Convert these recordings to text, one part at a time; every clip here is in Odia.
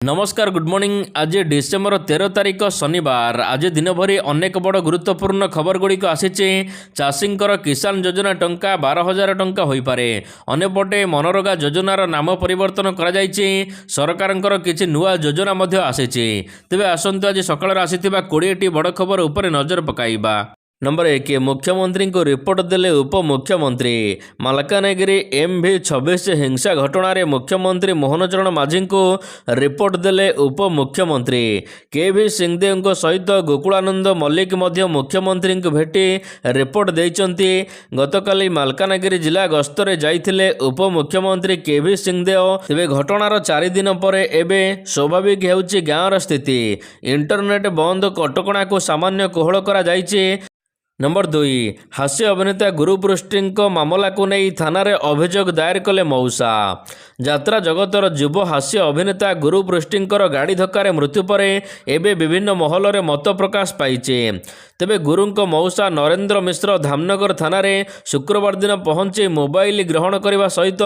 नमस्कार गुड मॉर्निंग। आज डिसेम्बर 13 तारिख शनिवार। आज दिन भरी अनेक बड़ गुरुत्वपूर्ण खबर गुड़िक आसी। चाषींकर किसान योजना टंका 12,000 टंका हो पारे। अन्यपटे मनरेगा योजनार नाम परिवर्तन करा जायछि। सरकारंकर किछि नुआ योजना मध्य आसीछि। तेबे आसंतु आज सकाळ आसीथिबा 20टी बड़ खबर उपरे नजर पकाइबा। नंबर 1 मुख्यमंत्री को रिपोर्ट देले उपमुख्यमंत्री। मालकानगिरी MV26 हिंसा घटना मुख्यमंत्री मोहन चरण माझी को रिपोर्ट देले उपमुख्यमंत्री। केवी सिंहदेव सहित गोकुलानंद मल्लिक मुख्यमंत्री को भेटी रिपोर्ट देइचंती। गतकाली मालकानगिरी जिला गस्तरे जाइथिले उपमुख्यमंत्री केवी सिंहदेव। तेबे घटनार 4 दिन पर एबे स्वाभाविक हेउची गाँवर स्थिति। इंटरनेट बंद कटकणा को सामान्य कोहल करा जाइछि। नंबर 2 हास्य अभिनेता गुरुपृष्टि मामला को नहीं थाना रे अभियोग दायर कले मौसा। यात्रा जगतर युव हास्य अभिनेता गुरुपृष्टिंकर गाड़ी धक्कार मृत्यु पर एबे विभिन्न महल रे मत प्रकाश पाइचे। तेबे गुरुंक मौसा नरेंद्र मिश्र धामनगर थाना रे शुक्रवार दिन पहुंची मोबाइल ग्रहण करने सहित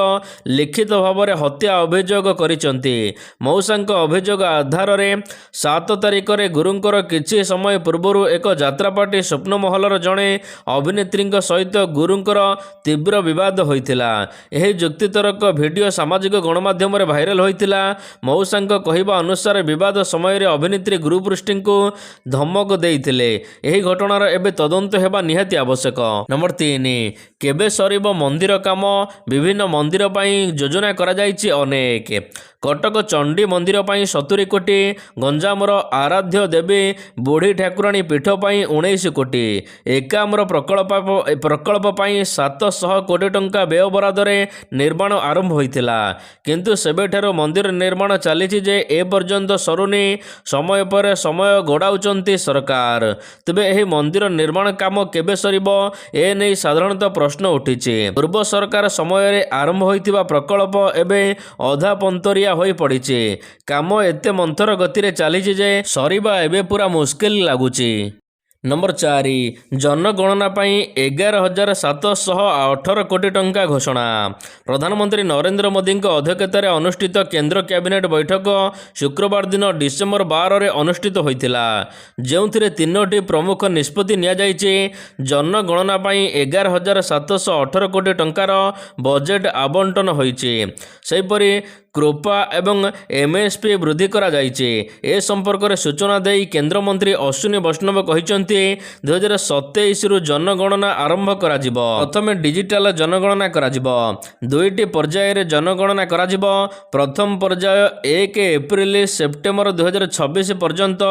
लिखित भाव में हत्या अभियोग करिसंती। मौसांक अभियोग आधार रे 7 तारिख रे गुरुंकर किछि समय पूर्व एक यात्रा पार्टी स्वप्न महलर जड़े अभिनेत्री सहित गुरुंकर तीव्र विवाद होइतिला। एही जुक्तितर्क वीडियो सामाजिक गणमाध्यम रे भाइराल होइतिला। मौसांक कहिबा अनुसार विवाद समय रे अभिनेत्री गुरुपृष्टि को धमक देइतिले। एही घटनार एबे तदंत हेबा निहाती आवश्यक। नंबर 3 केबे सरिबो मंदिर काम। विभिन्न मंदिर पई योजना करा जाइछि अनेक। कटक चंडी मंदिर पई 70 कोटी। गंजामर आराध्य देवी बुढ़ी ठाकुराणी पीठ पई 19 कोटी। एकाम्र प्रकल्प पई 700 कोटी टंका व्यय बरादरे निर्माण आरंभ होइतिला। किंतु सेबेठारो मंदिर निर्माण चलीछि जे ए पर्यंत सरुनी। समय पर समय गड़ाउचंती सरकार। तेबे एही मंदिर निर्माण काम केबे सरिबो ए नै साधारणतः प्रश्न उठिछि। पूर्व सरकार समय रे आरंभ होइतिबा प्रकल्प एबे अधा पंतरिया होई पड़िछि। काम एते मंथर गति रे चलीछि जे सरिबा एबे पूरा मुश्किल लागुछि। नंबर 4 जनगणना पई 11,718 कोटी टंका घोषणा। प्रधानमंत्री नरेंद्र मोदी अध्यक्षतार अनुष्ठित केंद्र कैबिनेट बैठक शुक्रवार दिन डिसेम्बर 12 रे अनुष्ठित होइतिला। जेउथिरे 3टी प्रमुख निष्पत्ति निया जाइछि। जनगणना पई 11,718 कोटी टंकार बजेट आवंटन होइछि। सेहिपरि कृपा एवं MSP वृद्धि करा जाइछि। ए संपर्क में सूचना देई केंद्र मंत्री अश्विनी वैष्णव कहिसंती 2027 रु जनगणना आरंभ करा जिवो। प्रथमे डिजिटल जनगणना करा जिवो। 2टी पर्याय रे जनगणना करा जिवो। प्रथम पर्याय 1 एप्रिल सेप्टेम्बर 2026 पर्यंत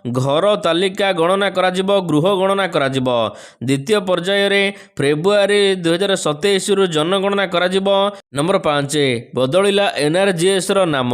घर तालिका गणना करा जिवो, गृह गणना करा जिवो। द्वितीय पर्याय रे फेब्रुआरी 2027 रु जनगणना करा जिवो। नंबर 5 बदलिला NRGS रो नाम।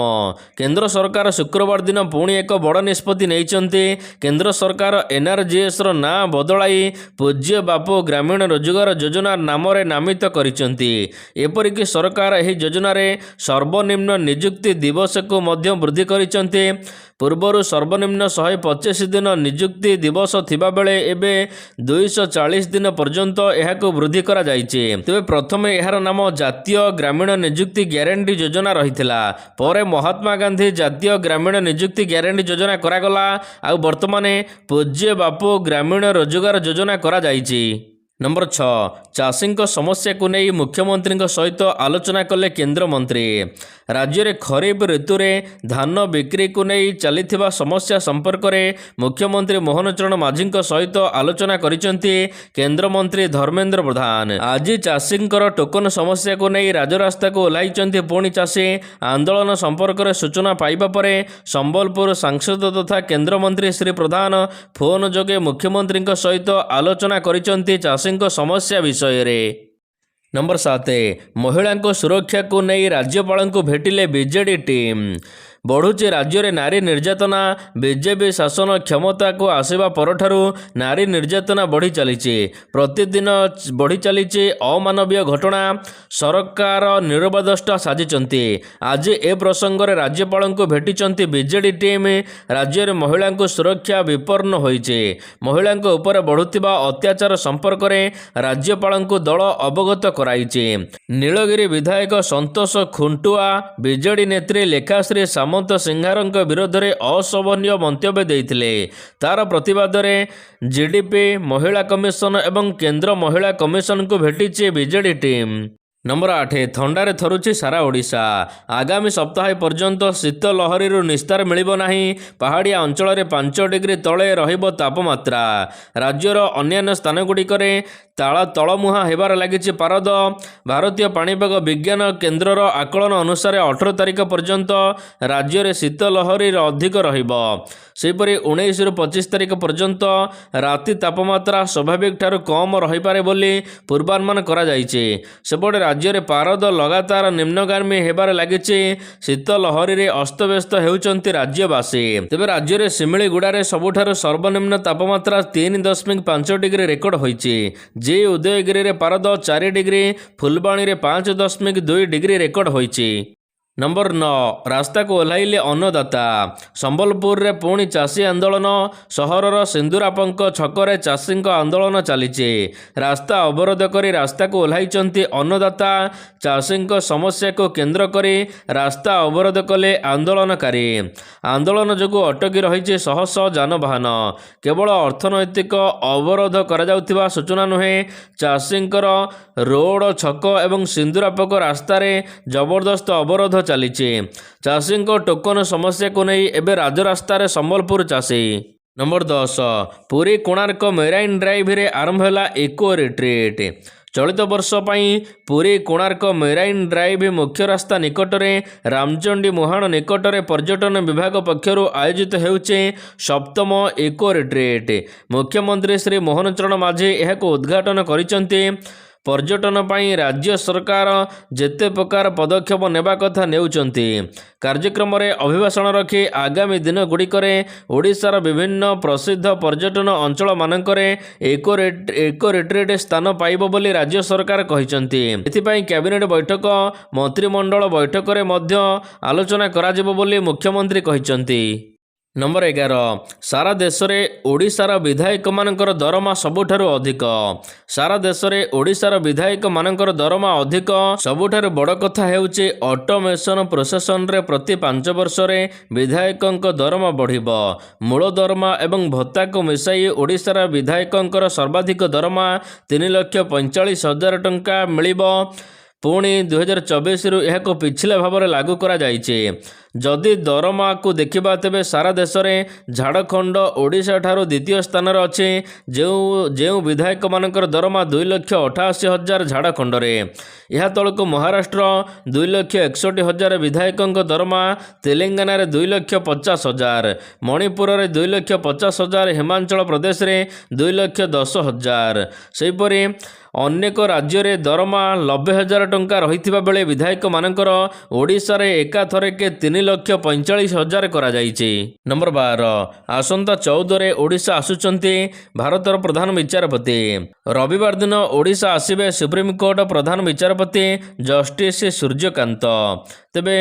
केंद्र सरकार शुक्रवार दिन पुणी एक बड़ निष्पत्ति नैचंती। केंद्र सरकार NRGS रो ना बदलाई पूज्य बापू ग्रामीण रोजगार योजना नाम रे नामित करिसंती। एपरिक सरकार एही योजना रे सर्वनिम्न नियुक्ति दिवस को मध्य वृद्धि करिसंती। पूर्वर सर्वनिम्न 125 दिन नियुक्ति दिवस थिबा बेले एबे 240 दिन पर्यंत एहाको वृद्धि करा जाइछि। तेबे प्रथमे एहार नाम जातीय ग्रामीण नियुक्ति ग्यारंटी योजना रहिथिला। परे महात्मा गांधी जातीय ग्रामीण नियुक्ति ग्यारंटी योजना करागला। आ वर्तमान पूज्य बापू ग्रामीण रोजगार योजना करा जाइछि। नंबर 6 चाषी समस्या को नहीं मुख्यमंत्री सहित आलोचना कले केंद्र मंत्री। राज्य रे खरीफ ऋतु रे धान बिक्री को नहीं चलीथिबा समस्या संपर्क में मुख्यमंत्री मोहन चरण माझी सहित आलोचना करिसंती केंद्र मंत्री धर्मेंद्र प्रधान। आज चाषींकर टोकन समस्या को नहीं राजरास्ता को ओह्लाइचंती पुणी चाषी। आंदोलन संपर्क में सूचना पाइबा परे संबलपुर सांसद तथा केंद्र मंत्री श्री प्रधान फोन जोगे मुख्यमंत्री सहित आलोचना करिसंती चाषी समस्या विषय रे। नंबर 7 महिला को सुरक्षा को नहीं राज्यपाल को भेटिले बीजेडी टीम। बढ़ुचे राज्य रे नारी निर्यातना। बीजेपी शासन क्षमता को आसवा परठारु नारी निर्यातना बढ़ी चली। प्रतिदिन बढ़ी चली अमानवीय घटना। सरकार निरबदष्टा साजिचंती। आज ए प्रसंग रे राज्यपाल को भेटिचंती बीजेडी टीम। राज्य रे महिला को सुरक्षा विपन्न होइचे। महिला ऊपर बढ़ुतिबा अत्याचार संपर्क में राज्यपाल को दल अवगत कराइचे। नीलगिरी विधायक संतोष खुंटुआ, बीजेडी नेत्री लेखाश्री सामल ସାମନ୍ତ ସିଂହାରଙ୍କ ବିରୋଧରେ ଅଶୋଭନୀୟ ମନ୍ତବ୍ୟ ଦେଇଥିଲେ। ତାର ପ୍ରତିବାଦରେ ଜିଡିପି, ମହିଳା କମିଶନ ଏବଂ କେନ୍ଦ୍ର ମହିଳା କମିଶନକୁ ଭେଟିଛି ବିଜେଡି ଟିମ୍। ନମ୍ବର 8 ଥଣ୍ଡାରେ ଥରୁଛି ସାରା ଓଡ଼ିଶା। ଆଗାମୀ ସପ୍ତାହେ ପର୍ଯ୍ୟନ୍ତ ଶୀତ ଲହରୀରୁ ନିସ୍ତାର ମିଳିବ ନାହିଁ। ପାହାଡ଼ିଆ ଅଞ୍ଚଳରେ 5 ଡିଗ୍ରୀ ତଳେ ରହିବ ତାପମାତ୍ରା। ରାଜ୍ୟର ଅନ୍ୟାନ୍ୟ ସ୍ଥାନଗୁଡ଼ିକରେ ତଳମୁହାଁ ହେବାର ଲାଗିଛି ପାରଦ। ଭାରତୀୟ ପାଣିପାଗ ବିଜ୍ଞାନ କେନ୍ଦ୍ରର ଆକଳନ ଅନୁସାରେ 18 ତାରିଖ ପର୍ଯ୍ୟନ୍ତ ରାଜ୍ୟରେ ଶୀତ ଲହରୀ ଅଧିକ ରହିବ। ସେହିପରି 19ରୁ 25 ତାରିଖ ପର୍ଯ୍ୟନ୍ତ ରାତି ତାପମାତ୍ରା ସ୍ୱାଭାବିକ ଠାରୁ କମ୍ ରହିପାରେ ବୋଲି ପୂର୍ବାନୁମାନ କରାଯାଇଛି। ସେପଟେ ରାଜ୍ୟରେ ପାରଦ ଲଗାତାର ନିମ୍ନଗାମୀ ହେବାରେ ଲାଗିଛି। ଶୀତ ଲହରୀରେ ଅସ୍ତବ୍ୟସ୍ତ ହେଉଛନ୍ତି ରାଜ୍ୟବାସୀ। ତେବେ ରାଜ୍ୟରେ ଶିମିଳିଗୁଡ଼ାରେ ସବୁଠାରୁ ସର୍ବନିମ୍ନ ତାପମାତ୍ରା 3.5 ଡିଗ୍ରୀ ରେକର୍ଡ ହୋଇଛି। ଉଦୟଗିରିରେ ପାରଦ 4 ଡିଗ୍ରୀ, ଫୁଲବାଣୀରେ 5.2 ଡିଗ୍ରୀ ରେକର୍ଡ ହୋଇଛି। ନମ୍ବର 9 ରାସ୍ତାକୁ ଓହ୍ଲାଇଲେ ଅନ୍ନଦାତା। ସମ୍ବଲପୁରରେ ପୁଣି ଚାଷୀ ଆନ୍ଦୋଳନ। ସହରର ସିନ୍ଦୁରାପଙ୍କ ଛକରେ ଚାଷୀଙ୍କ ଆନ୍ଦୋଳନ ଚାଲିଛି। ରାସ୍ତା ଅବରୋଧ କରି ରାସ୍ତାକୁ ଓହ୍ଲାଇଛନ୍ତି ଅନ୍ନଦାତା। ଚାଷୀଙ୍କ ସମସ୍ୟାକୁ କେନ୍ଦ୍ର କରି ରାସ୍ତା ଅବରୋଧ କଲେ ଆନ୍ଦୋଳନକାରୀ। ଆନ୍ଦୋଳନ ଯୋଗୁଁ ଅଟକି ରହିଛି ଶହ ଶହ ଯାନବାହନ। କେବଳ ଅର୍ଥନୈତିକ ଅବରୋଧ କରାଯାଉଥିବା ସୂଚନା ନୁହେଁ, ଚାଷୀଙ୍କର ରୋଡ଼, ଛକ ଏବଂ ସିନ୍ଦୁରାପକ ରାସ୍ତାରେ ଜବରଦସ୍ତ ଅବରୋଧ ଚାଲିଛି। ଚାଷୀଙ୍କ ଟୋକନ ସମସ୍ୟାକୁ ନେଇ ଏବେ ରାଜରାସ୍ତାରେ ସମ୍ବଲପୁର ଚାଷୀ। ନମ୍ବର 10 ପୁରୀ କୋଣାର୍କ ମେରାଇନ୍ ଡ୍ରାଇଭରେ ଆରମ୍ଭ ହେଲା ଇକୋ ରିଟ୍ରିଟ୍। ଚଳିତ ବର୍ଷ ପାଇଁ ପୁରୀ କୋଣାର୍କ ମେରାଇନ୍ ଡ୍ରାଇଭ୍ ମୁଖ୍ୟ ରାସ୍ତା ନିକଟରେ ରାମଚଣ୍ଡୀ ମୁହାଣ ନିକଟରେ ପର୍ଯ୍ୟଟନ ବିଭାଗ ପକ୍ଷରୁ ଆୟୋଜିତ ହେଉଛି 7ମ ଇକୋ ରିଟ୍ରିଟ୍। ମୁଖ୍ୟମନ୍ତ୍ରୀ ଶ୍ରୀ ମୋହନ ଚରଣ ମାଝୀ ଏହାକୁ ଉଦ୍ଘାଟନ କରିଛନ୍ତି। ପର୍ଯ୍ୟଟନ ପାଇଁ ରାଜ୍ୟ ସରକାର ଯେତେ ପ୍ରକାର ପଦକ୍ଷେପ ନେବା କଥା ନେଉଛନ୍ତି। କାର୍ଯ୍ୟକ୍ରମରେ ଅଭିଭାଷଣ ରଖି ଆଗାମୀ ଦିନଗୁଡ଼ିକରେ ଓଡ଼ିଶାର ବିଭିନ୍ନ ପ୍ରସିଦ୍ଧ ପର୍ଯ୍ୟଟନ ଅଞ୍ଚଳମାନଙ୍କରେ ଇକୋ ରିଟ୍ରିଟ୍ ସ୍ଥାନ ପାଇବ ବୋଲି ରାଜ୍ୟ ସରକାର କହିଛନ୍ତି। ଏଥିପାଇଁ କ୍ୟାବିନେଟ୍ ବୈଠକ, ମନ୍ତ୍ରିମଣ୍ଡଳ ବୈଠକରେ ମଧ୍ୟ ଆଲୋଚନା କରାଯିବ ବୋଲି ମୁଖ୍ୟମନ୍ତ୍ରୀ କହିଛନ୍ତି। ନମ୍ବର 11 ସାରା ଦେଶରେ ଓଡ଼ିଶାର ବିଧାୟକମାନଙ୍କର ଦରମା ସବୁଠାରୁ ଅଧିକ। ସାରା ଦେଶରେ ଓଡ଼ିଶାର ବିଧାୟକମାନଙ୍କର ଦରମା ଅଧିକ। ସବୁଠାରୁ ବଡ଼ କଥା ହେଉଛି ଅଟୋମେସନ ପ୍ରୋସେସନରେ ପ୍ରତି 5 ବର୍ଷରେ ବିଧାୟକଙ୍କ ଦରମା ବଢ଼ିବ। ମୂଳ ଦରମା ଏବଂ ଭତ୍ତାକୁ ମିଶାଇ ଓଡ଼ିଶାର ବିଧାୟକଙ୍କର ସର୍ବାଧିକ ଦରମା 3,45,000 ଟଙ୍କା ମିଳିବ। ପୁଣି 2024ରୁ ଏହାକୁ ପିଛିଲା ଭାବରେ ଲାଗୁ କରାଯାଇଛି। ଯଦି ଦରମାକୁ ଦେଖିବା ତେବେ ସାରା ଦେଶରେ ଝାଡ଼ଖଣ୍ଡ ଓଡ଼ିଶା ଠାରୁ ଦ୍ୱିତୀୟ ସ୍ଥାନରେ ଅଛି। ଯେଉଁ ବିଧାୟକମାନଙ୍କର ଦରମା 2,88,000 ଝାଡ଼ଖଣ୍ଡରେ। ଏହା ତଳକୁ ମହାରାଷ୍ଟ୍ର 2,61,000 ବିଧାୟକଙ୍କ ଦରମା, ତେଲେଙ୍ଗାନାରେ 2,50,000, ମଣିପୁରରେ 2,50,000, ହିମାଚଳ ପ୍ରଦେଶରେ 2,10,000। ସେହିପରି ଅନେକ ରାଜ୍ୟରେ ଦରମା 90,000 ଟଙ୍କା ରହିଥିବା ବେଳେ ବିଧାୟକମାନଙ୍କର ଓଡ଼ିଶାରେ ଏକାଥରକେ 3,45,000 କରାଯାଇଛି। ନମ୍ବର 12 ଆସନ୍ତା 14ରେ ଓଡ଼ିଶା ଆସୁଛନ୍ତି ଭାରତର ପ୍ରଧାନ ବିଚାରପତି। ରବିବାର ଦିନ ଓଡ଼ିଶା ଆସିବେ ସୁପ୍ରିମକୋର୍ଟ ପ୍ରଧାନ ବିଚାରପତି ଜଷ୍ଟିସ୍ ସୂର୍ଯ୍ୟକାନ୍ତ। ତେବେ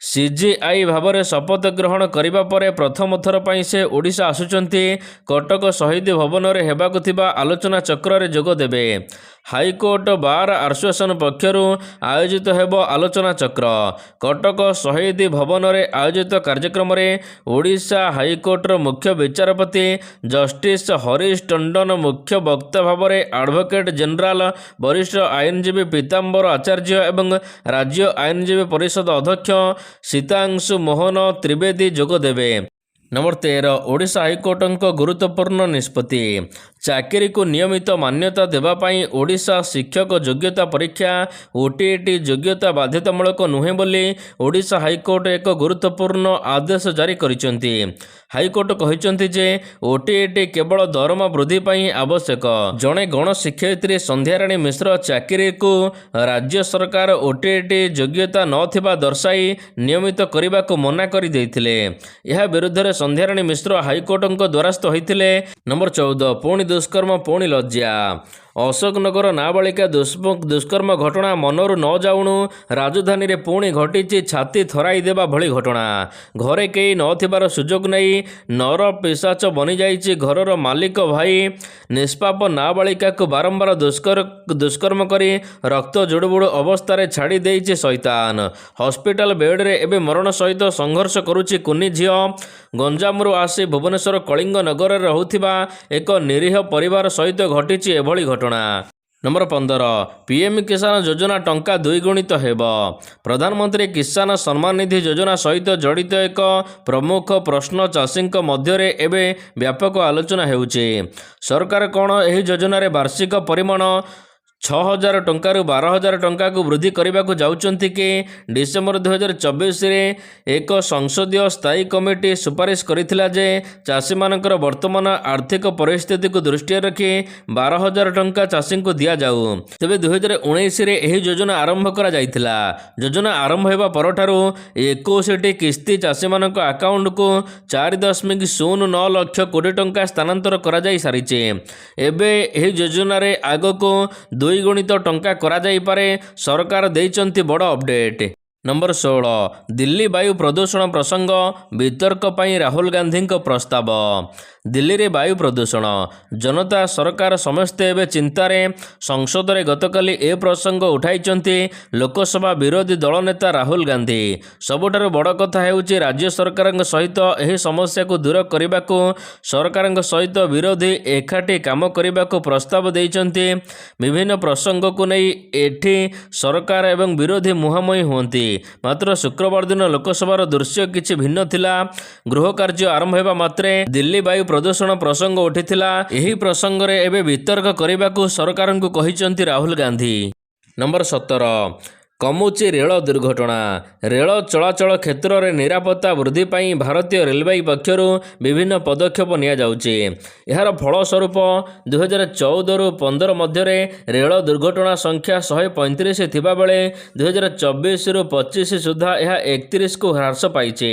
CJI ଭାବରେ ଶପଥ ଗ୍ରହଣ କରିବା ପରେ ପ୍ରଥମ ଥର ପାଇଁ ସେ ଓଡ଼ିଶା ଆସୁଛନ୍ତି। କଟକ ଶହୀଦ ଭବନରେ ହେବାକୁ ଥିବା ଆଲୋଚନା ଚକ୍ରରେ ଯୋଗ ଦେବେ। ହାଇକୋର୍ଟ ବାର୍ ଆସୋସିଏସନ ପକ୍ଷରୁ ଆୟୋଜିତ ହେବ ଆଲୋଚନା ଚକ୍ର। କଟକ ଶହୀଦ ଭବନରେ ଆୟୋଜିତ କାର୍ଯ୍ୟକ୍ରମରେ ଓଡ଼ିଶା ହାଇକୋର୍ଟର ମୁଖ୍ୟ ବିଚାରପତି ଜଷ୍ଟିସ୍ ହରିଶ ଟଣ୍ଡନ ମୁଖ୍ୟ ବକ୍ତା ଭାବରେ ଆଡଭୋକେଟ୍ ଜେନେରାଲ ବରିଷ୍ଠ ଆଇନଜୀବୀ ପୀତାମ୍ବର ଆଚାର୍ଯ୍ୟ ଏବଂ ରାଜ୍ୟ ଆଇନଜୀବୀ ପରିଷଦ ଅଧ୍ୟକ୍ଷ ସୀତାଂଶୁ ମୋହନ ତ୍ରିବେଦୀ ଯୋଗ ଦେବେ। ନମ୍ବର 13 ଓଡ଼ିଶା ହାଇକୋର୍ଟଙ୍କ ଗୁରୁତ୍ୱପୂର୍ଣ୍ଣ ନିଷ୍ପତ୍ତି। ଚାକିରିକୁ ନିୟମିତ ମାନ୍ୟତା ଦେବା ପାଇଁ ଓଡ଼ିଶା ଶିକ୍ଷକ ଯୋଗ୍ୟତା ପରୀକ୍ଷା OTET ଯୋଗ୍ୟତା ବାଧ୍ୟତାମୂଳକ ନୁହେଁ ବୋଲି ଓଡ଼ିଶା ହାଇକୋର୍ଟ ଏକ ଗୁରୁତ୍ୱପୂର୍ଣ୍ଣ ଆଦେଶ ଜାରି କରିଛନ୍ତି। ହାଇକୋର୍ଟ କହିଛନ୍ତି ଯେ OTET କେବଳ ଦରମା ବୃଦ୍ଧି ପାଇଁ ଆବଶ୍ୟକ। ଜଣେ ଗଣଶିକ୍ଷୟିତ୍ରୀ ସନ୍ଧ୍ୟାରାଣୀ ମିଶ୍ର ଚାକିରିକୁ ରାଜ୍ୟ ସରକାର OTET ଯୋଗ୍ୟତା ନଥିବା ଦର୍ଶାଇ ନିୟମିତ କରିବାକୁ ମନା କରିଦେଇଥିଲେ। ଏହା ବିରୁଦ୍ଧରେ ସନ୍ଧ୍ୟାରାଣୀ ମିଶ୍ର ହାଇକୋର୍ଟଙ୍କ ଦ୍ୱାରସ୍ଥ ହୋଇଥିଲେ। ନମ୍ବର 14 ପୁଣି ଦୁଷ୍କର୍ମ ପୁଣି ଲଜ୍ଜା। ଅଶୋକନଗର ନାବାଳିକା ଦୁଷ୍କର୍ମ ଘଟଣା ମନରୁ ନ ଯାଉଣୁ ରାଜଧାନୀରେ ପୁଣି ଘଟିଛି ଛାତି ଥରାଇ ଦେବା ଭଳି ଘଟଣା। ଘରେ କେହି ନଥିବାର ସୁଯୋଗ ନେଇ ନର ପିଶାଚ ବନିଯାଇଛି ଘରର ମାଲିକ ଭାଇ। ନିଷ୍ପାପ ନାବାଳିକାକୁ ବାରମ୍ବାର ଦୁଷ୍କର୍ମ କରି ରକ୍ତ ଜୁଡ଼ୁବୁଡ଼ୁ ଅବସ୍ଥାରେ ଛାଡ଼ି ଦେଇଛି ଶୈତାନ। ହସ୍ପିଟାଲ ବେଡ୍ରେ ଏବେ ମରଣ ସହିତ ସଂଘର୍ଷ କରୁଛି କୁନି ଝିଅ। ଗଞ୍ଜାମରୁ ଆସି ଭୁବନେଶ୍ୱର କଳିଙ୍ଗ ନଗରରେ ରହୁଥିବା ଏକ ନିରୀହ ପରିବାର ସହିତ ଘଟିଛି ଏଭଳି ଘଟଣା। ନମ୍ବର 15 ପିଏମ୍ କିଷାନ ଯୋଜନା ଟଙ୍କା ଦ୍ୱିଗୁଣିତ ହେବ। ପ୍ରଧାନମନ୍ତ୍ରୀ କିଷାନ ସମ୍ମାନ ନିଧି ଯୋଜନା ସହିତ ଜଡ଼ିତ ଏକ ପ୍ରମୁଖ ପ୍ରଶ୍ନ ଚାଷୀଙ୍କ ମଧ୍ୟରେ ଏବେ ବ୍ୟାପକ ଆଲୋଚନା ହେଉଛି। ସରକାର କ'ଣ ଏହି ଯୋଜନାରେ ବାର୍ଷିକ ପରିମାଣ 6,000 ଟଙ୍କାରୁ 12,000 ଟଙ୍କାକୁ ବୃଦ୍ଧି କରିବାକୁ ଯାଉଛନ୍ତି କି? ଡିସେମ୍ବର 2024ରେ ଏକ ସଂସଦୀୟ ସ୍ଥାୟୀ କମିଟି ସୁପାରିଶ କରିଥିଲା ଯେ ଚାଷୀମାନଙ୍କର ବର୍ତ୍ତମାନ ଆର୍ଥିକ ପରିସ୍ଥିତିକୁ ଦୃଷ୍ଟିରେ ରଖି 12,000 ଟଙ୍କା ଚାଷୀଙ୍କୁ ଦିଆଯାଉ। ତେବେ 2019ରେ ଏହି ଯୋଜନା ଆରମ୍ଭ କରାଯାଇଥିଲା। ଯୋଜନା ଆରମ୍ଭ ହେବା ପରଠାରୁ 21ଟି କିସ୍ତି ଚାଷୀମାନଙ୍କ ଆକାଉଣ୍ଟକୁ 4.09 ଲକ୍ଷ କୋଟି ଟଙ୍କା ସ୍ଥାନାନ୍ତର କରାଯାଇ ସାରିଛି। ଏବେ ଏହି ଯୋଜନାରେ ଆଗକୁ ଦ୍ୱିଗୁଣିତ ଟଙ୍କା କରାଯାଇପାରେ। ସରକାର ଦେଇଛନ୍ତି ବଡ଼ ଅପଡେଟ୍। ନମ୍ବର 16 ଦିଲ୍ଲୀ ବାୟୁ ପ୍ରଦୂଷଣ ପ୍ରସଙ୍ଗ ବିତର୍କ ପାଇଁ ରାହୁଲ ଗାନ୍ଧୀଙ୍କ ପ୍ରସ୍ତାବ। ଦିଲ୍ଲୀରେ ବାୟୁ ପ୍ରଦୂଷଣ ଜନତା ସରକାର ସମସ୍ତେ ଏବେ ଚିନ୍ତାରେ। ସଂସଦରେ ଗତକାଲି ଏ ପ୍ରସଙ୍ଗ ଉଠାଇଛନ୍ତି ଲୋକସଭା ବିରୋଧୀ ଦଳ ନେତା ରାହୁଲ ଗାନ୍ଧୀ। ସବୁଠାରୁ ବଡ଼ କଥା ହେଉଛି ରାଜ୍ୟ ସରକାରଙ୍କ ସହିତ ଏହି ସମସ୍ୟାକୁ ଦୂର କରିବାକୁ ସରକାରଙ୍କ ସହିତ ବିରୋଧୀ ଏକାଠି କାମ କରିବାକୁ ପ୍ରସ୍ତାବ ଦେଇଛନ୍ତି। ବିଭିନ୍ନ ପ୍ରସଙ୍ଗକୁ ନେଇ ଏଠି ସରକାର ଏବଂ ବିରୋଧୀ ମୁହାଁମୁହିଁ ହୁଅନ୍ତି। ମାତ୍ର ଶୁକ୍ରବାର ଦିନ ଲୋକସଭାର ଦୃଶ୍ୟ କିଛି ଭିନ୍ନ ଥିଲା। ଗୃହ କାର୍ଯ୍ୟ ଆରମ୍ଭ ହେବା ମାତ୍ରେ ଦିଲ୍ଲୀ ବାୟୁ ପ୍ରଦୂଷଣ ପ୍ରସଙ୍ଗ ଉଠିଥିଲା। ଏହି ପ୍ରସଙ୍ଗରେ ଏବେ ବିତର୍କ କରିବାକୁ ସରକାରଙ୍କୁ କହିଛନ୍ତି ରାହୁଲ ଗାନ୍ଧୀ। ନମ୍ବର 17 କମୁଛି ରେଳ ଦୁର୍ଘଟଣା। ରେଳ ଚଳାଚଳ କ୍ଷେତ୍ରରେ ନିରାପତ୍ତା ବୃଦ୍ଧି ପାଇଁ ଭାରତୀୟ ରେଳବାଇ ପକ୍ଷରୁ ବିଭିନ୍ନ ପଦକ୍ଷେପ ନିଆଯାଉଛି। ଏହାର ଫଳସ୍ୱରୂପ 2014ରୁ 15 ମଧ୍ୟରେ ରେଳ ଦୁର୍ଘଟଣା ସଂଖ୍ୟା 135 ଥିବାବେଳେ 2024ରୁ 25 ସୁଦ୍ଧା ଏହା 31କୁ ହ୍ରାସ ପାଇଛି।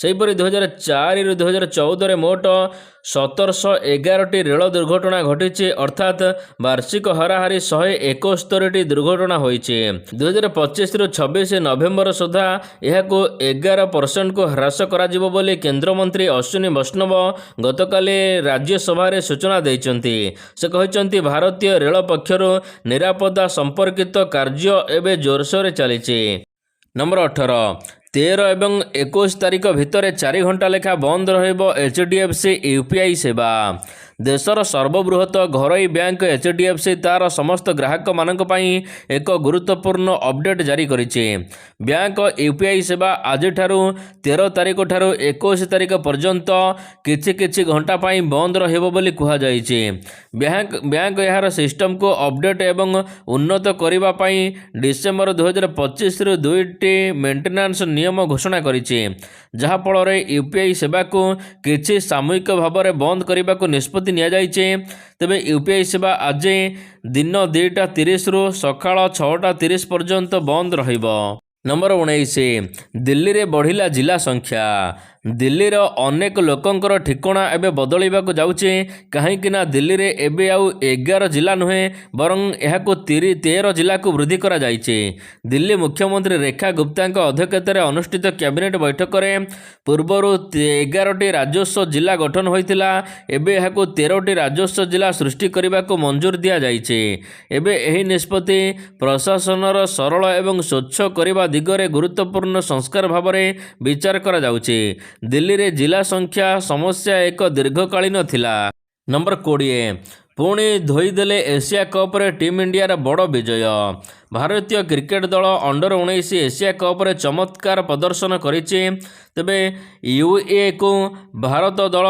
ସେହିପରି 2004ରୁ 2014ରେ ମୋଟ 1711ଟି ରେଳ ଦୁର୍ଘଟଣା ଘଟିଛି, ଅର୍ଥାତ୍ ବାର୍ଷିକ ହାରାହାରି 171ଟି ଦୁର୍ଘଟଣା ହୋଇଛି। 2025ରୁ 26 ନଭେମ୍ବର ସୁଦ୍ଧା ଏହାକୁ 11%କୁ ହ୍ରାସ କରାଯିବ ବୋଲି କେନ୍ଦ୍ରମନ୍ତ୍ରୀ ଅଶ୍ୱିନୀ ବୈଷ୍ଣବ ଗତକାଲି ରାଜ୍ୟସଭାରେ ସୂଚନା ଦେଇଛନ୍ତି। ସେ କହିଛନ୍ତି ଭାରତୀୟ ରେଳ ପକ୍ଷରୁ ନିରାପତ୍ତା ସମ୍ପର୍କିତ କାର୍ଯ୍ୟ ଏବେ ଜୋରସୋରରେ ଚାଲିଛି। ନମ୍ବର 18 13 ଏବଂ 21 ତାରିଖ ଭିତରେ 4 ଘଣ୍ଟା ଲେଖା ବନ୍ଦ ରହିବ HDFC UPI ସେବା। ଦେଶର ସର୍ବବୃହତ ଘରୋଇ ବ୍ୟାଙ୍କ HDFC ତା'ର ସମସ୍ତ ଗ୍ରାହକମାନଙ୍କ ପାଇଁ ଏକ ଗୁରୁତ୍ୱପୂର୍ଣ୍ଣ ଅପଡେଟ୍ ଜାରି କରିଛି। ବ୍ୟାଙ୍କ UPI ସେବା ଆଜିଠାରୁ 13 ତାରିଖ ଠାରୁ 21 ତାରିଖ ପର୍ଯ୍ୟନ୍ତ କିଛି ଘଣ୍ଟା ପାଇଁ ବନ୍ଦ ରହିବ ବୋଲି କୁହାଯାଇଛି। ବ୍ୟାଙ୍କ ଏହାର ସିଷ୍ଟମକୁ ଅପଡେଟ୍ ଏବଂ ଉନ୍ନତ କରିବା ପାଇଁ ଡିସେମ୍ବର 2025ରୁ 2ଟି ମେଣ୍ଟେନାନ୍ସ ନିୟମ ଘୋଷଣା କରିଛି, ଯାହାଫଳରେ UPI ସେବାକୁ କିଛି ସାମୟିକ ଭାବରେ ବନ୍ଦ କରିବାକୁ ନିଷ୍ପତ୍ତି ନିଆଯାଇଛି। ତେବେ UPI ସେବା ଆଜି ଦିନ 2ଟା30ରୁ ସକାଳ 6ଟା30 ପର୍ଯ୍ୟନ୍ତ ବନ୍ଦ ରହିବ। ନମ୍ବର 19 ଦିଲ୍ଲୀରେ ବଢ଼ିଲା ଜିଲ୍ଲା ସଂଖ୍ୟା। ଦିଲ୍ଲୀର ଅନେକ ଲୋକଙ୍କର ଠିକଣା ଏବେ ବଦଳିବାକୁ ଯାଉଛି। କାହିଁକିନା ଦିଲ୍ଲୀରେ ଏବେ ଆଉ 11 ଜିଲ୍ଲା ନୁହେଁ, ବରଂ ଏହାକୁ 13 ଜିଲ୍ଲାକୁ ବୃଦ୍ଧି କରାଯାଇଛି। ଦିଲ୍ଲୀ ମୁଖ୍ୟମନ୍ତ୍ରୀ ରେଖା ଗୁପ୍ତାଙ୍କ ଅଧ୍ୟକ୍ଷତାରେ ଅନୁଷ୍ଠିତ କ୍ୟାବିନେଟ୍ ବୈଠକରେ ପୂର୍ବରୁ 11ଟି ରାଜସ୍ୱ ଜିଲ୍ଲା ଗଠନ ହୋଇଥିଲା। ଏବେ ଏହାକୁ 13ଟି ରାଜସ୍ୱ ଜିଲ୍ଲା ସୃଷ୍ଟି କରିବାକୁ ମଞ୍ଜୁରି ଦିଆଯାଇଛି। ଏବେ ଏହି ନିଷ୍ପତ୍ତି ପ୍ରଶାସନର ସରଳ ଏବଂ ସ୍ୱଚ୍ଛ କରିବା ଦିଗରେ ଗୁରୁତ୍ୱପୂର୍ଣ୍ଣ ସଂସ୍କାର ଭାବରେ ବିଚାର କରାଯାଉଛି। ଦିଲ୍ଲୀରେ ଜିଲ୍ଲା ସଂଖ୍ୟା ସମସ୍ୟା ଏକ ଦୀର୍ଘକାଳୀନ ଥିଲା। ନମ୍ବର 20 ପୁଣି ଧୋଇଦେଲେ ଏସିଆ କପ୍ରେ ଟିମ୍ ଇଣ୍ଡିଆର ବଡ଼ ବିଜୟ। ଭାରତୀୟ କ୍ରିକେଟ ଦଳ ଅଣ୍ଡର-19 ଏସିଆ କପ୍ରେ ଚମତ୍କାର ପ୍ରଦର୍ଶନ କରିଛି। ତେବେ UAEକୁ ଭାରତ ଦଳ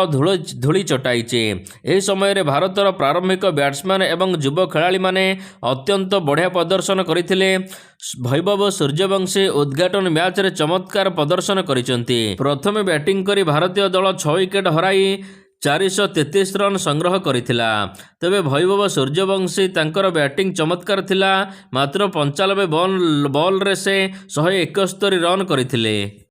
ଧୂଳି ଚଟାଇଛି। ଏହି ସମୟରେ ଭାରତର ପ୍ରାରମ୍ଭିକ ବ୍ୟାଟ୍ସମ୍ୟାନ୍ ଏବଂ ଯୁବ ଖେଳାଳିମାନେ ଅତ୍ୟନ୍ତ ବଢ଼ିଆ ପ୍ରଦର୍ଶନ କରିଥିଲେ। ଭୈଭବ ସୂର୍ଯ୍ୟବଂଶୀ ଉଦ୍ଘାଟନ ମ୍ୟାଚ୍ରେ ଚମତ୍କାର ପ୍ରଦର୍ଶନ କରିଛନ୍ତି। ପ୍ରଥମେ ବ୍ୟାଟିଂ କରି ଭାରତୀୟ ଦଳ 6 ୱିକେଟ୍ ହରାଇ 433 ରନ୍ ସଂଗ୍ରହ କରିଥିଲା। ତେବେ ଭୈଭବ ସୂର୍ଯ୍ୟବଂଶୀ ତାଙ୍କର ବ୍ୟାଟିଂ ଚମତ୍କାର ଥିଲା। ମାତ୍ର 95 ବଲ୍ରେ ସେ 171 ରନ୍ କରିଥିଲେ।